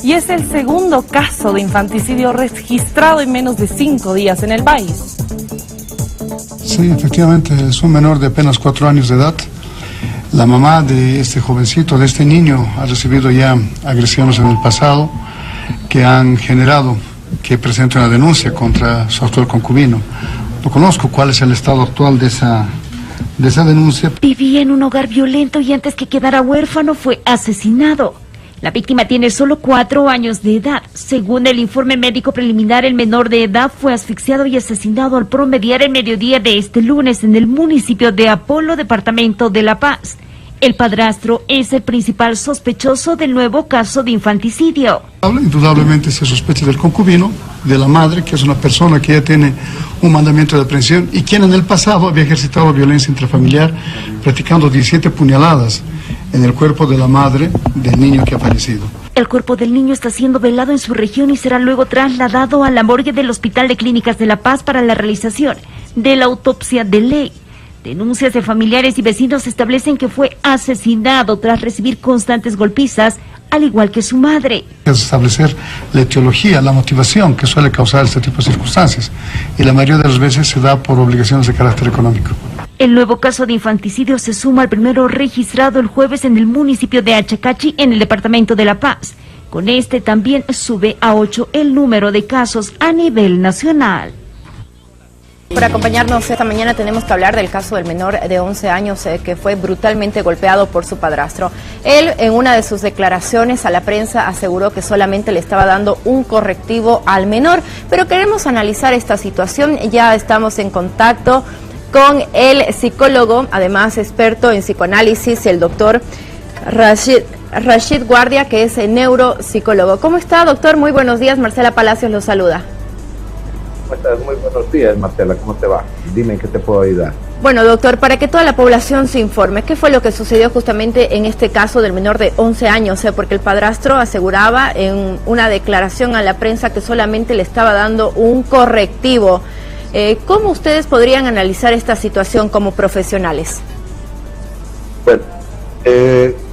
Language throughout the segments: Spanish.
y es el segundo caso de infanticidio registrado en menos de 5 días en el país. Sí, efectivamente, es un menor de apenas 4 años de edad. La mamá de este jovencito, de este niño, ha recibido ya agresiones en el pasado que han generado que presente una denuncia contra su actual concubino. No conozco cuál es el estado actual de esa denuncia. Vivía en un hogar violento y antes que quedara huérfano fue asesinado. La víctima tiene solo 4 años de edad. Según el informe médico preliminar, el menor de edad fue asfixiado y asesinado al promediar el mediodía de este lunes en el municipio de Apolo, departamento de La Paz. El padrastro es el principal sospechoso del nuevo caso de infanticidio. Indudablemente se sospecha del concubino, de la madre, que es una persona que ya tiene un mandamiento de aprehensión y quien en el pasado había ejercitado violencia intrafamiliar, practicando 17 puñaladas en el cuerpo de la madre del niño que ha fallecido. El cuerpo del niño está siendo velado en su región y será luego trasladado a la morgue del Hospital de Clínicas de La Paz para la realización de la autopsia de ley. Denuncias de familiares y vecinos establecen que fue asesinado tras recibir constantes golpizas, al igual que su madre. Es establecer la etiología, la motivación que suele causar este tipo de circunstancias, y la mayoría de las veces se da por obligaciones de carácter económico. El nuevo caso de infanticidio se suma al primero registrado el jueves en el municipio de Achacachi, en el departamento de La Paz. Con este también sube a 8 el número de casos a nivel nacional. Por acompañarnos esta mañana tenemos que hablar del caso del menor de 11 años que fue brutalmente golpeado por su padrastro. Él, en una de sus declaraciones a la prensa, aseguró que solamente le estaba dando un correctivo al menor, pero queremos analizar esta situación. Ya estamos en contacto con el psicólogo, además experto en psicoanálisis, el doctor Rashid Guardia, que es neuropsicólogo. ¿Cómo está, doctor? Muy buenos días. Marcela Palacios lo saluda. ¿Cómo estás? Muy buenos días, Marcela. ¿Cómo te va? Dime en qué te puedo ayudar. Bueno, doctor, para que toda la población se informe, ¿qué fue lo que sucedió justamente en este caso del menor de 11 años? Porque el padrastro aseguraba en una declaración a la prensa que solamente le estaba dando un correctivo. ¿Cómo ustedes podrían analizar esta situación como profesionales? Bueno,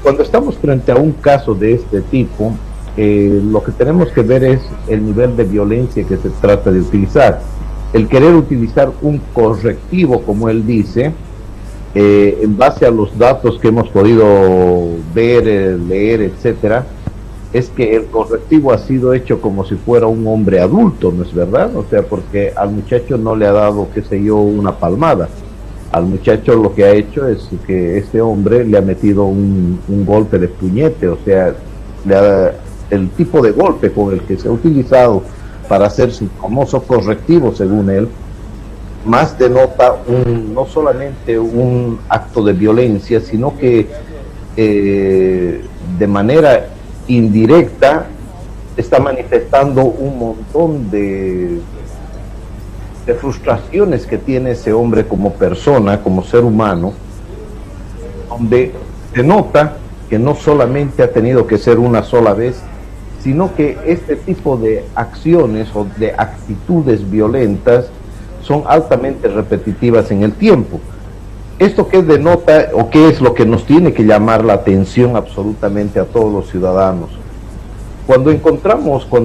cuando estamos frente a un caso de este tipo, lo que tenemos que ver es el nivel de violencia que se trata de utilizar. El querer utilizar un correctivo, como él dice, en base a los datos que hemos podido ver, leer, etcétera, es que el correctivo ha sido hecho como si fuera un hombre adulto, ¿no es verdad? O sea, porque al muchacho no le ha dado, qué sé yo, una palmada. Al muchacho lo que ha hecho es que este hombre le ha metido un golpe de puñete, o sea, el tipo de golpe con el que se ha utilizado para hacer su famoso correctivo, según él, más denota no solamente un acto de violencia, sino que de manera indirecta está manifestando un montón de frustraciones que tiene ese hombre como persona, como ser humano, donde se nota que no solamente ha tenido que ser una sola vez, sino que este tipo de acciones o de actitudes violentas son altamente repetitivas en el tiempo. ¿Esto qué denota o qué es lo que nos tiene que llamar la atención absolutamente a todos los ciudadanos? Cuando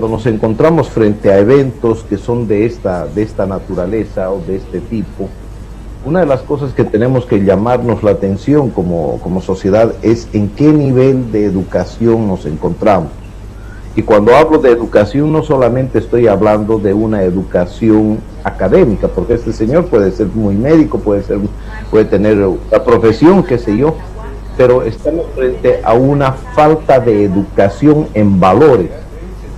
nos encontramos frente a eventos que son de esta naturaleza o de este tipo, una de las cosas que tenemos que llamarnos la atención como sociedad es en qué nivel de educación nos encontramos. Y cuando hablo de educación no solamente estoy hablando de una educación académica, porque este señor puede ser muy médico, puede tener la profesión, qué sé yo, pero estamos frente a una falta de educación en valores,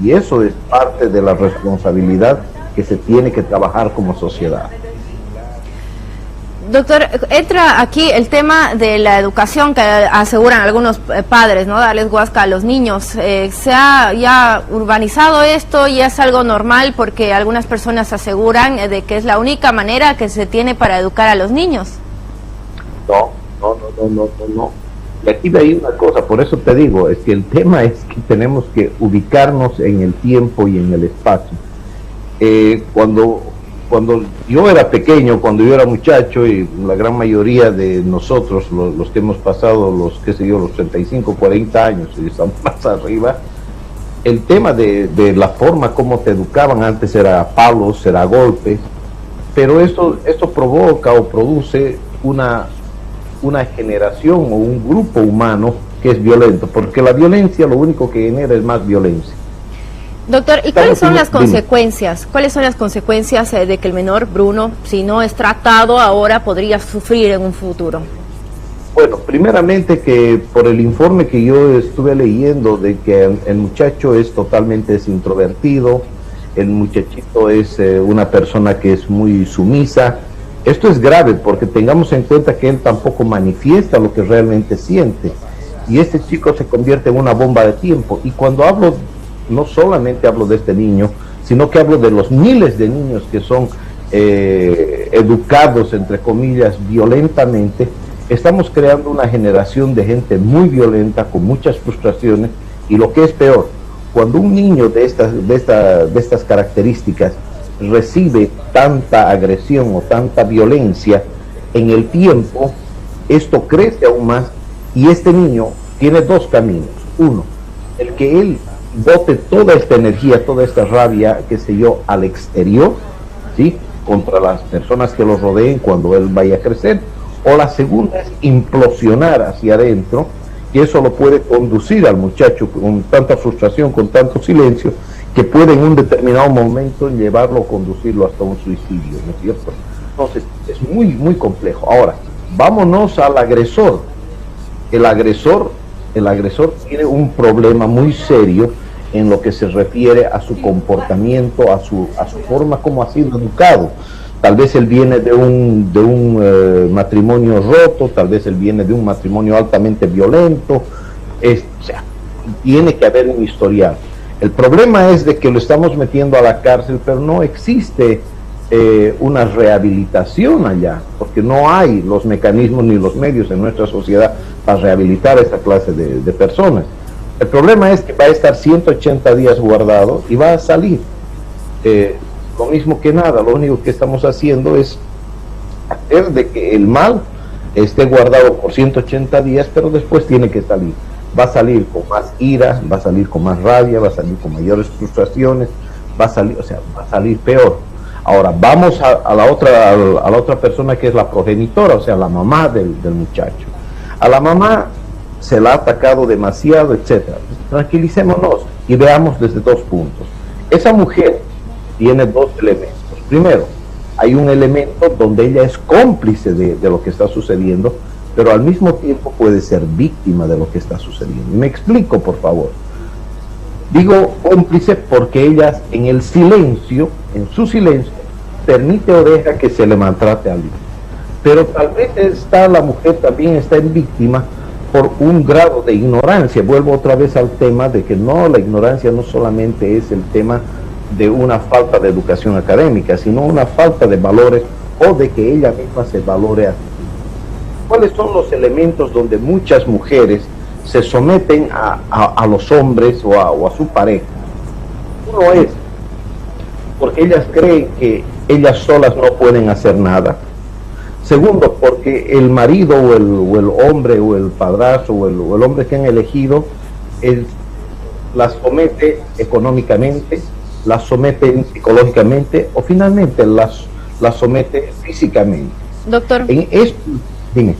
y eso es parte de la responsabilidad que se tiene que trabajar como sociedad. Doctor, entra aquí el tema de la educación que aseguran algunos padres, ¿no? Darles guasca a los niños. ¿Se ha ya urbanizado esto y es algo normal? Porque algunas personas aseguran de que es la única manera que se tiene para educar a los niños. No. Y aquí hay una cosa, por eso te digo, es que el tema es que tenemos que ubicarnos en el tiempo y en el espacio. Cuando yo era pequeño, cuando yo era muchacho, y la gran mayoría de nosotros, los que hemos pasado los 35, 40 años y estamos más arriba, el tema de la forma como te educaban antes era palos, era golpes, pero esto provoca o produce una generación o un grupo humano que es violento, porque la violencia lo único que genera es más violencia. Doctor, ¿y cuáles son las consecuencias? ¿Cuáles son las consecuencias de que el menor Bruno, si no es tratado ahora, podría sufrir en un futuro? Bueno, primeramente que por el informe que yo estuve leyendo de que el muchacho es totalmente introvertido, el muchachito es una persona que es muy sumisa. Esto es grave porque tengamos en cuenta que él tampoco manifiesta lo que realmente siente. Y este chico se convierte en una bomba de tiempo. Y cuando hablo, no solamente hablo de este niño, sino que hablo de los miles de niños que son educados, entre comillas, violentamente. Estamos creando una generación de gente muy violenta, con muchas frustraciones, y lo que es peor, cuando un niño de estas características recibe tanta agresión o tanta violencia en el tiempo, esto crece aún más, y este niño tiene dos caminos. Uno, el que él bote toda esta energía, toda esta rabia, qué sé yo, al exterior, ¿sí?, contra las personas que lo rodeen cuando él vaya a crecer. O la segunda es implosionar hacia adentro, y eso lo puede conducir al muchacho con tanta frustración, con tanto silencio, que puede en un determinado momento llevarlo o conducirlo hasta un suicidio, ¿no es cierto? Entonces, es muy, muy complejo. Ahora, vámonos al agresor. El agresor tiene un problema muy serio en lo que se refiere a su comportamiento, a su forma como ha sido educado. Tal vez él viene de un matrimonio roto, tal vez él viene de un matrimonio altamente violento, o sea, tiene que haber un historial. El problema es de que lo estamos metiendo a la cárcel, pero no existe una rehabilitación allá, porque no hay los mecanismos ni los medios en nuestra sociedad para rehabilitar a esta clase de personas. El problema es que va a estar 180 días guardado y va a salir. Lo mismo que nada, lo único que estamos haciendo es hacer de que el mal esté guardado por 180 días, pero después tiene que salir. Va a salir con más ira, va a salir con más rabia, va a salir con mayores frustraciones, va a salir peor. Ahora, vamos a la otra persona, que es la progenitora, o sea, la mamá del muchacho. A la mamá se la ha atacado demasiado, etcétera. Tranquilicémonos y veamos desde dos puntos. Esa mujer tiene dos elementos. Primero, hay un elemento donde ella es cómplice de lo que está sucediendo, pero al mismo tiempo puede ser víctima de lo que está sucediendo. Y me explico, por favor. Digo cómplice porque ella en su silencio, permite o deja que se le maltrate a alguien. Pero tal vez la mujer también está en víctima por un grado de ignorancia. Vuelvo otra vez al tema de que la ignorancia no solamente es el tema de una falta de educación académica, sino una falta de valores, o de que ella misma se valore a sí misma. ¿Cuáles son los elementos donde muchas mujeres se someten a los hombres o a su pareja? Uno es porque ellas creen que ellas solas no pueden hacer nada. Segundo, porque el marido o el hombre o el padrastro o el hombre que han elegido las somete económicamente, las somete psicológicamente, o finalmente las somete físicamente. Doctor. Dime.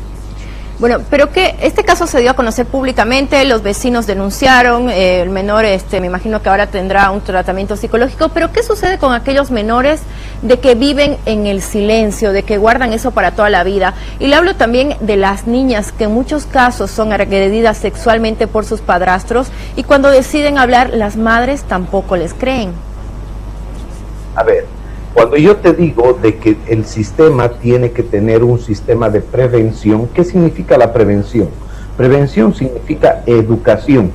Bueno, pero que este caso se dio a conocer públicamente, los vecinos denunciaron, el menor, me imagino que ahora tendrá un tratamiento psicológico, pero ¿qué sucede con aquellos menores de que viven en el silencio, de que guardan eso para toda la vida? Y le hablo también de las niñas que en muchos casos son agredidas sexualmente por sus padrastros, y cuando deciden hablar, las madres tampoco les creen. A ver, cuando yo te digo de que el sistema tiene que tener un sistema de prevención, ¿qué significa la prevención? Prevención significa educación.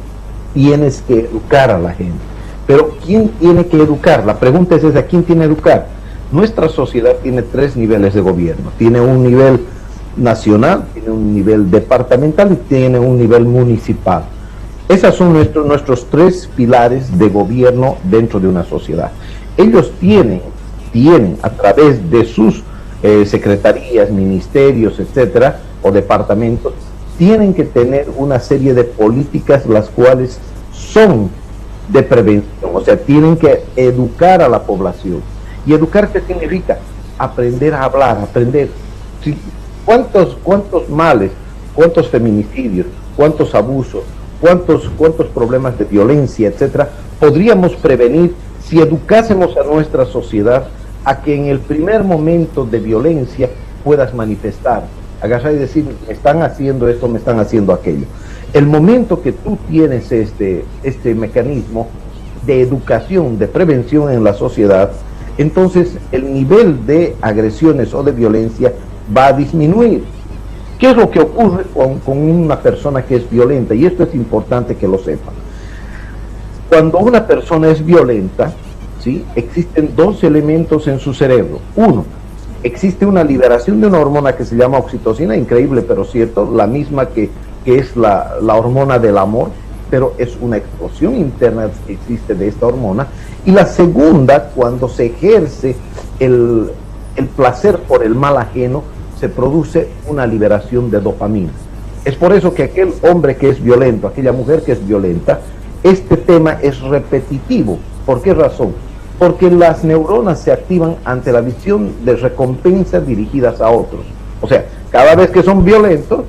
Tienes que educar a la gente. Pero ¿quién tiene que educar? La pregunta es esa, ¿quién tiene que educar? Nuestra sociedad tiene 3 niveles de gobierno. Tiene un nivel nacional, tiene un nivel departamental y tiene un nivel municipal. Esos son nuestros 3 pilares de gobierno dentro de una sociedad. Ellos tienen a través de sus secretarías, ministerios, etcétera, o departamentos, tienen que tener una serie de políticas las cuales son de prevención, o sea, tienen que educar a la población. ¿Y educar qué significa? Aprender a hablar, aprender. ¿Sí? ¿Cuántos males, cuántos feminicidios, cuántos abusos, cuántos problemas de violencia, etcétera, podríamos prevenir si educásemos a nuestra sociedad a que en el primer momento de violencia puedas manifestar, agarrar y decir, me están haciendo esto, me están haciendo aquello? El momento que tú tienes este mecanismo de educación, de prevención en la sociedad, entonces el nivel de agresiones o de violencia va a disminuir. ¿Qué es lo que ocurre con una persona que es violenta? Y esto es importante que lo sepan. Cuando una persona es violenta, ¿sí?, existen dos elementos en su cerebro. Uno, existe una liberación de una hormona que se llama oxitocina, increíble pero cierto, la misma que es la hormona del amor, pero es una explosión interna que existe de esta hormona. Y la segunda, cuando se ejerce el placer por el mal ajeno, se produce una liberación de dopamina. Es por eso que aquel hombre que es violento, aquella mujer que es violenta, este tema es repetitivo. ¿Por qué razón? Porque las neuronas se activan ante la visión de recompensas dirigidas a otros. O sea, cada vez que son violentos,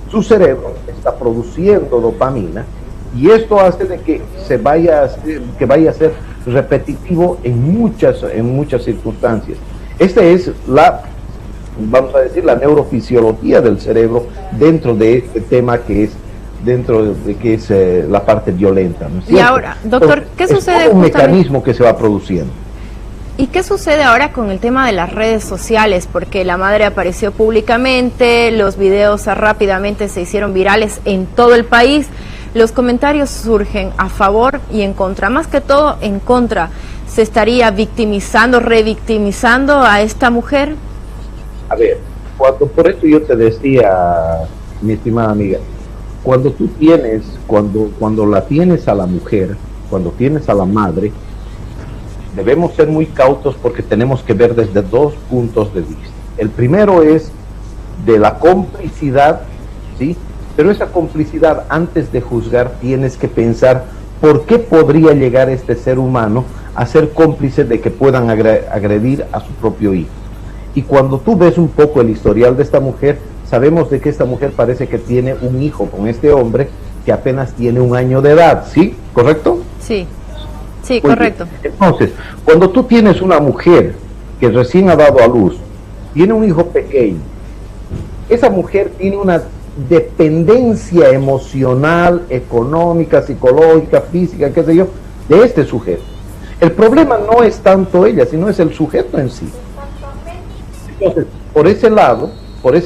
su cerebro está produciendo dopamina, y esto hace de que vaya a ser repetitivo en muchas circunstancias. Esta es vamos a decir, la neurofisiología del cerebro dentro de este tema que es la parte violenta, ¿no es cierto? Y ahora, doctor, ¿qué sucede? Es un mecanismo que se va produciendo. ¿Y qué sucede ahora con el tema de las redes sociales? Porque la madre apareció públicamente, los videos rápidamente se hicieron virales en todo el país, los comentarios surgen a favor y en contra, más que todo en contra. ¿Se estaría victimizando, revictimizando a esta mujer? A ver, por eso yo te decía, mi estimada amiga, cuando la tienes a la mujer, cuando tienes a la madre, debemos ser muy cautos porque tenemos que ver desde dos puntos de vista. El primero es de la complicidad, ¿sí? Pero esa complicidad, antes de juzgar, tienes que pensar por qué podría llegar este ser humano a ser cómplice de que puedan agredir a su propio hijo. Y cuando tú ves un poco el historial de esta mujer, sabemos de que esta mujer parece que tiene un hijo con este hombre que apenas tiene 1 año de edad, ¿sí? ¿Correcto? Sí, Muy correcto. bien. Entonces, cuando tú tienes una mujer que recién ha dado a luz, tiene un hijo pequeño, esa mujer tiene una dependencia emocional, económica, psicológica, física, qué sé yo, de este sujeto. El problema no es tanto ella, sino es el sujeto en sí. Entonces, por ese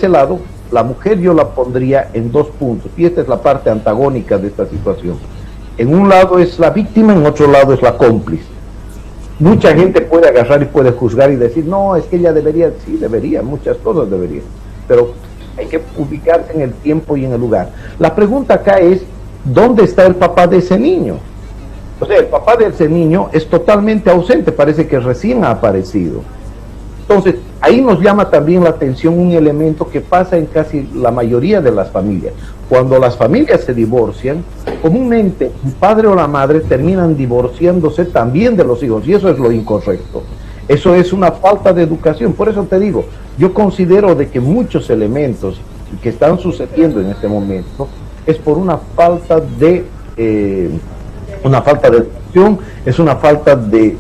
lado, la mujer yo la pondría en 2 puntos, y esta es la parte antagónica de esta situación. En un lado es la víctima, en otro lado es la cómplice. Mucha gente puede agarrar y puede juzgar y decir, no, es que ella debería, sí, debería, muchas cosas debería, pero hay que ubicarse en el tiempo y en el lugar. La pregunta acá es, ¿dónde está el papá de ese niño? O sea, el papá de ese niño es totalmente ausente, parece que recién ha aparecido. Entonces, ahí nos llama también la atención un elemento que pasa en casi la mayoría de las familias. Cuando las familias se divorcian, comúnmente el padre o la madre terminan divorciándose también de los hijos, y eso es lo incorrecto. Eso es una falta de educación. Por eso te digo, yo considero de que muchos elementos que están sucediendo en este momento es por una falta de educación, es una falta de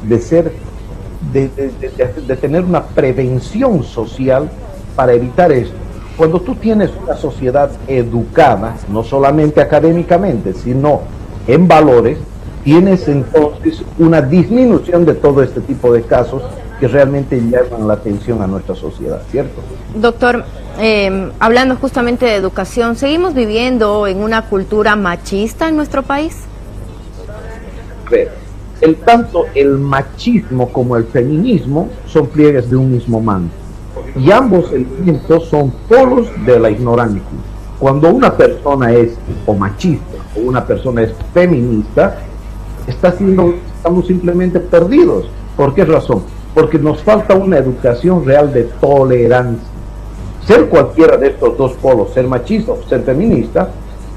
tener una prevención social para evitar esto. Cuando tú tienes una sociedad educada, no solamente académicamente, sino en valores, tienes entonces una disminución de todo este tipo de casos que realmente llaman la atención a nuestra sociedad, ¿cierto? Doctor, hablando justamente de educación, ¿seguimos viviendo en una cultura machista en nuestro país? A ver, tanto el machismo como el feminismo son pliegues de un mismo manto, y ambos elementos son polos de la ignorancia. Cuando una persona es o machista o una persona es feminista, estamos simplemente perdidos. ¿Por qué razón? Porque nos falta una educación real de tolerancia. Ser cualquiera de estos dos polos, ser machista o ser feminista,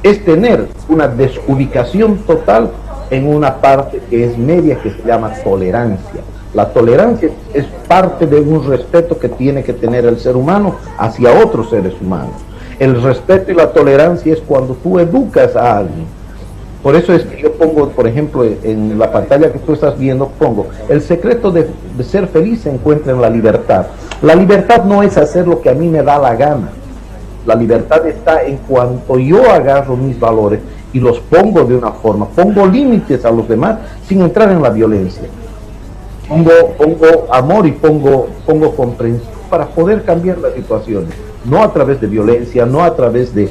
es tener una desubicación total en una parte que es media, que se llama tolerancia. La tolerancia es parte de un respeto que tiene que tener el ser humano hacia otros seres humanos. El respeto y la tolerancia es cuando tú educas a alguien. Por eso es que yo pongo, por ejemplo, en la pantalla que tú estás viendo, pongo, el secreto de ser feliz se encuentra en la libertad. La libertad no es hacer lo que a mí me da la gana. La libertad está en cuanto yo agarro mis valores y los pongo de una forma, pongo límites a los demás sin entrar en la violencia. Pongo amor y pongo comprensión para poder cambiar las situaciones, no a través de violencia, no a través de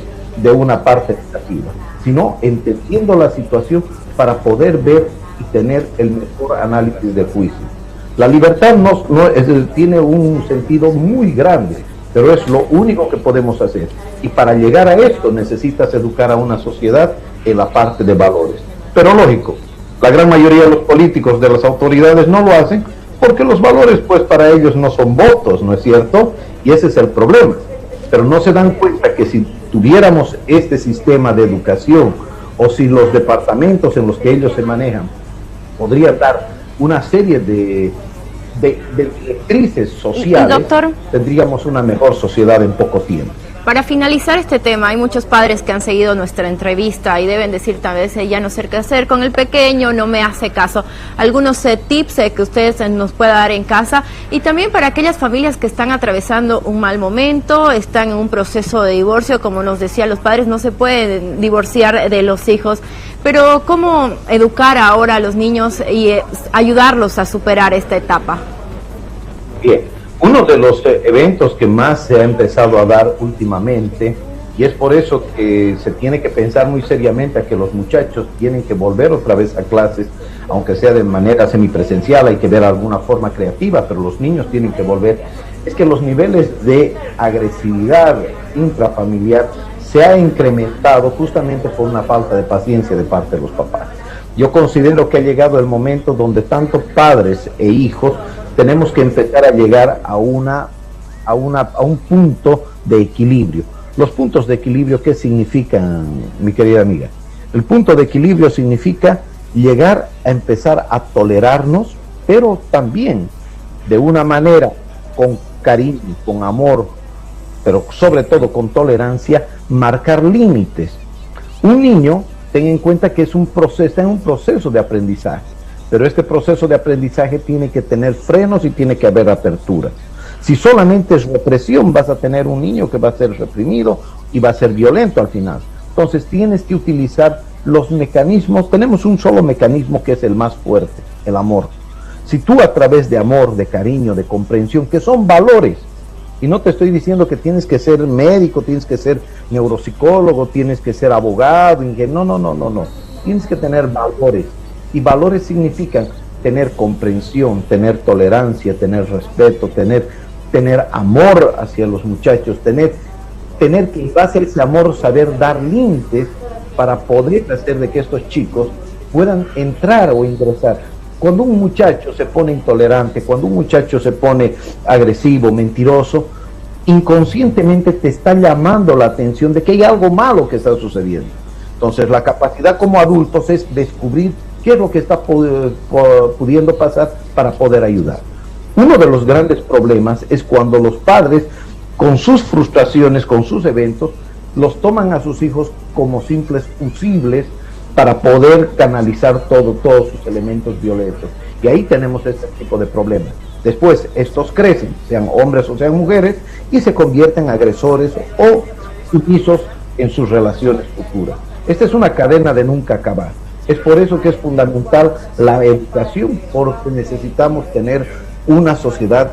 una parte negativa, sino entendiendo la situación para poder ver y tener el mejor análisis de juicio. La libertad tiene un sentido muy grande, pero es lo único que podemos hacer. Y para llegar a esto necesitas educar a una sociedad en la parte de valores. Pero lógico, la gran mayoría de los políticos, de las autoridades, no lo hacen porque los valores, pues, para ellos no son votos, ¿no es cierto? Y ese es el problema. Pero no se dan cuenta que si tuviéramos este sistema de educación, o si los departamentos en los que ellos se manejan podrían dar una serie de directrices sociales, doctor, tendríamos una mejor sociedad en poco tiempo. Para finalizar este tema, hay muchos padres que han seguido nuestra entrevista y deben decir tal vez ya no sé qué hacer con el pequeño, no me hace caso. Algunos tips que ustedes nos puedan dar en casa, y también para aquellas familias que están atravesando un mal momento, están en un proceso de divorcio, como nos decía, los padres no se pueden divorciar de los hijos, pero ¿cómo educar ahora a los niños y ayudarlos a superar esta etapa? Bien. Uno de los eventos que más se ha empezado a dar últimamente, y es por eso que se tiene que pensar muy seriamente a que los muchachos tienen que volver otra vez a clases, aunque sea de manera semipresencial, hay que ver alguna forma creativa, pero los niños tienen que volver, es que los niveles de agresividad intrafamiliar se ha incrementado justamente por una falta de paciencia de parte de los papás. Yo considero que ha llegado el momento donde tanto padres e hijos tenemos que empezar a llegar a un punto de equilibrio. Los puntos de equilibrio, ¿qué significan, mi querida amiga? El punto de equilibrio significa llegar a empezar a tolerarnos, pero también de una manera con cariño, con amor, pero sobre todo con tolerancia, marcar límites. Un niño, ten en cuenta que está en un proceso de aprendizaje. Pero este proceso de aprendizaje tiene que tener frenos y tiene que haber apertura. Si solamente es represión, vas a tener un niño que va a ser reprimido y va a ser violento al final. Entonces tienes que utilizar los mecanismos. Tenemos un solo mecanismo que es el más fuerte, el amor. Si tú a través de amor, de cariño, de comprensión, que son valores, y no te estoy diciendo que tienes que ser médico, tienes que ser neuropsicólogo, tienes que ser abogado, ingeniero, no. Tienes que tener valores. Y valores significan tener comprensión, tener tolerancia, tener respeto, tener amor hacia los muchachos, tener que en base a ese amor saber dar límites para poder hacer de que estos chicos puedan entrar o ingresar. Cuando un muchacho se pone intolerante, cuando un muchacho se pone agresivo, mentiroso, inconscientemente te está llamando la atención de que hay algo malo que está sucediendo. Entonces la capacidad como adultos es descubrir qué es lo que está pudiendo pasar para poder ayudar. Uno de los grandes problemas es cuando los padres, con sus frustraciones, con sus eventos, los toman a sus hijos como simples fusibles para poder canalizar todos sus elementos violentos. Y ahí tenemos este tipo de problemas. Después, estos crecen, sean hombres o sean mujeres, y se convierten en agresores o sumisos en sus relaciones futuras. Esta es una cadena de nunca acabar. Es por eso que es fundamental la educación, porque necesitamos tener una sociedad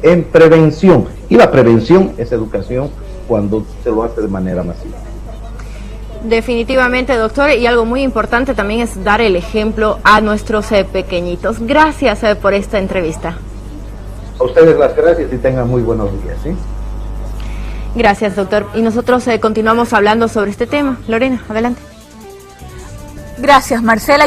en prevención. Y la prevención es educación cuando se lo hace de manera masiva. Definitivamente, doctor, y algo muy importante también es dar el ejemplo a nuestros pequeñitos. Gracias por esta entrevista. A ustedes las gracias y tengan muy buenos días, ¿sí? Gracias, doctor. Y nosotros continuamos hablando sobre este tema. Lorena, adelante. Gracias, Marcela.